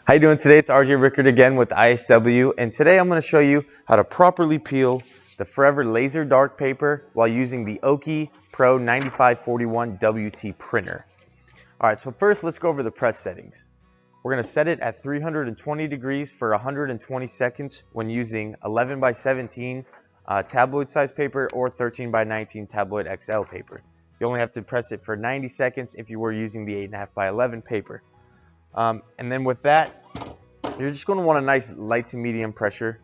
How you doing today? It's RJ Rickert again with ISW, and today I'm going to show you how to properly peel the Forever Laser Dark paper while using the OKI Pro 9541 WT printer. Alright, so first let's go over the press settings. We're going to set it at 320 degrees for 120 seconds when using 11 by 17 tabloid size paper or 13 by 19 tabloid XL paper. You only have to press it for 90 seconds if you were using the 8.5 by 11 paper. And then with that, you're just going to want a nice light to medium pressure.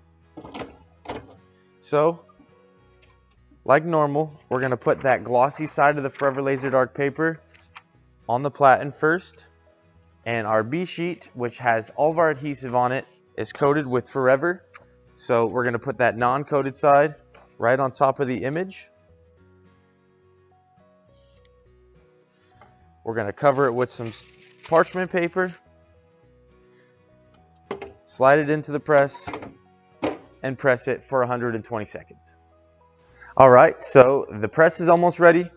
So, like normal, we're going to put that glossy side of the Forever Laser Dark paper on the platen first. And our B sheet, which has all of our adhesive on it, is coated with Forever. So we're going to put that non-coated side right on top of the image. We're going to cover it with some parchment paper, slide it into the press, and press it for 120 seconds. Alright, so the press is almost ready.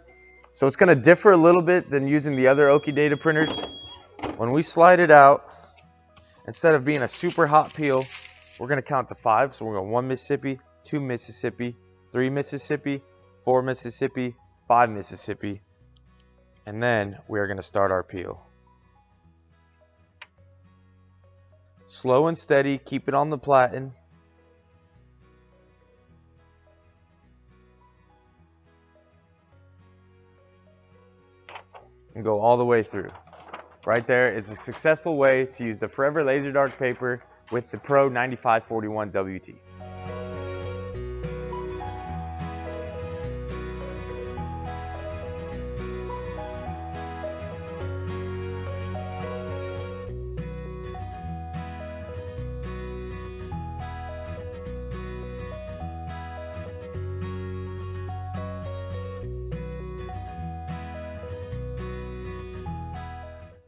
So it's going to differ a little bit than using the other OKI data printers. When we slide it out, instead of being a super hot peel, we're going to count to 5. So we're going 1 Mississippi, 2 Mississippi, 3 Mississippi, 4 Mississippi, 5 Mississippi, and then we are going to start our peel. Slow and steady, keep it on the platen. And go all the way through. Right there is a successful way to use the Forever Laser Dark paper with the Pro 9541 WT.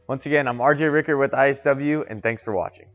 Once again, I'm RJ Rickert with ISW, and thanks for watching.